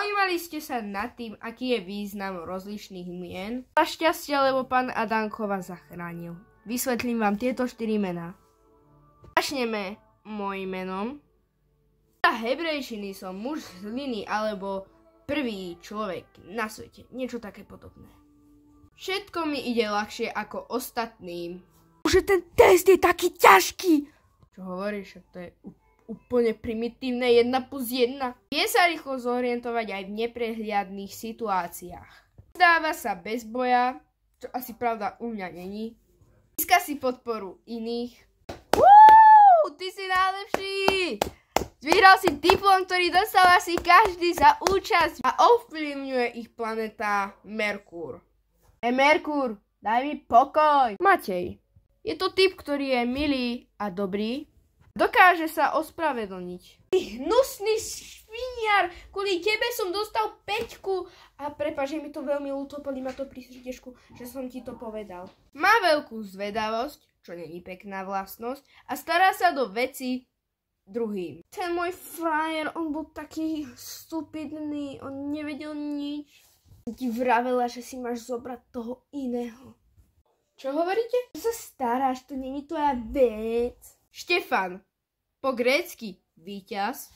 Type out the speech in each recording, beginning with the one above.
Zaujímali ste sa nad tým, aký je význam rozličných mien? Našťastie, lebo pán Adamko vás zachránil. Vysvetlím vám tieto 4 mená. Začneme mojím menom. Za hebrejčiny som muž z hliny alebo prvý človek na svete. Niečo také podobné. Všetko mi ide ľahšie ako ostatným. Že ten test je taký ťažký. Čo hovoríš? To je úplne primitívne 1+1. Vie sa rýchlo zorientovať aj v neprehliadnych situáciách. Zdáva sa bez boja, čo asi pravda u mňa není. Získa si podporu iných. Ty si najlepší! Vyhral si diplom, ktorý dostal asi každý za účasť a ovplyvňuje ich planéta Merkúr. Merkúr, daj mi pokoj! Matej. Je to typ, ktorý je milý a dobrý. Dokáže sa ospravedlniť. Ty hnusný šviniar, kvôli tebe som dostal 5 a prepáč, je mi to veľmi ľúto, boli ma to pri srdiečku, že som ti to povedal. Má veľkú zvedavosť, čo není pekná vlastnosť, a stará sa do veci druhým. Ten môj frajer, on bol taký stupidný, on nevedel nič. Ti vravela, že si máš zobrať toho iného. Čo hovoríte? Čo sa staráš, to není tvoja vec. Štefan, po grécky víťaz.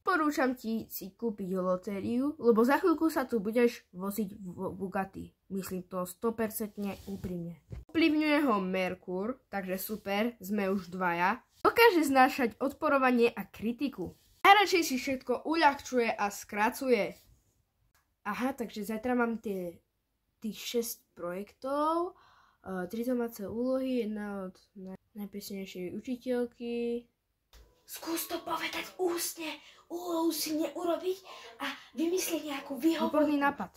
Porúčam ti si kúpiť lotériu, lebo za chvíľku sa tu budeš voziť v Bugatti. Myslím to 100% úprimne. Ovplyvňuje ho Merkúr, takže super, sme už dvaja. Dokáže znášať odporovanie a kritiku. Najradšej si všetko uľahčuje a skracuje. Aha, takže zajtra mám tých 6 projektov, 3 domáce úlohy, jedna od najpresnejšej učiteľky. Skús to povedať ústne, úlohu si neurobiť a vymyslieť nejakú výhovorku. Výborný nápad.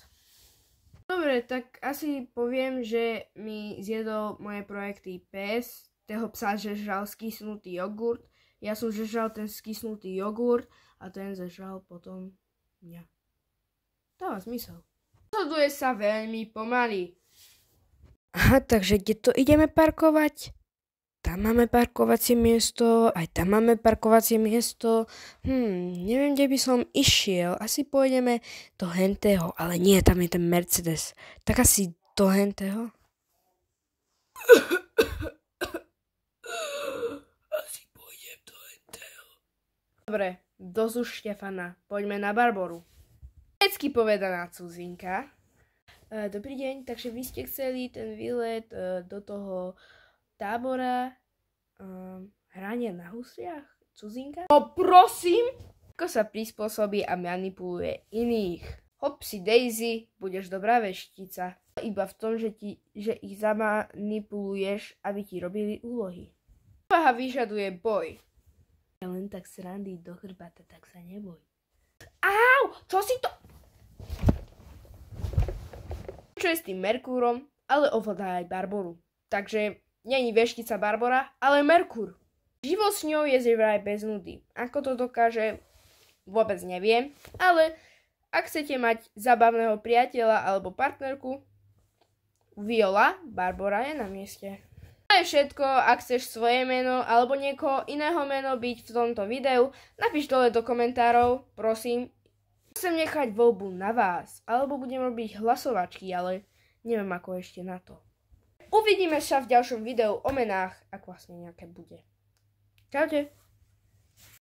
Dobre, tak asi poviem, že mi zjedol moje projekty pes, toho psa žežral skysnutý jogurt, ja som žežral ten skysnutý jogurt a ten zežral potom mňa. Dáva zmysel. Rozhoduje sa veľmi pomaly. Aha, takže kde to ideme parkovať? Tam máme parkovacie miesto, aj tam máme parkovacie miesto. Neviem, kde by som išiel. Asi pôjdeme do hentého, ale nie, tam je ten Mercedes. Tak asi do hentého. Asi pôjdem do hentého. Dobre, dosť už Štefana. Poďme na Barboru. Vždycky povedaná cudzinka. Dobrý deň, takže vy ste chceli ten výlet do toho tábora hrania na husliach, cudzinka? No prosím! Ako sa prispôsobí a manipuluje iných. Hopsi Daisy, budeš dobrá veštica. Iba v tom, že ich zamanipuluješ, aby ti robili úlohy. Povaha vyžaduje boj. Ja len tak srandy do chrbata, tak sa neboj. Au! Čo si to... Čo je s tým Merkúrom, ale ovládá aj Barboru. Takže není veštica Barbora, ale Merkúr. Život s ňou je vraj bez nudy. Ako to dokáže, vôbec neviem. Ale ak chcete mať zabavného priateľa alebo partnerku, Viola, Barbora je na mieste. To je všetko. Ak chceš svoje meno alebo niekoho iného meno byť v tomto videu, napíš dole do komentárov, prosím. Chcem nechať voľbu na vás, alebo budem robiť hlasovačky, ale neviem ako ešte na to. Uvidíme sa v ďalšom videu o menách, ak vlastne nejaké bude. Čaute.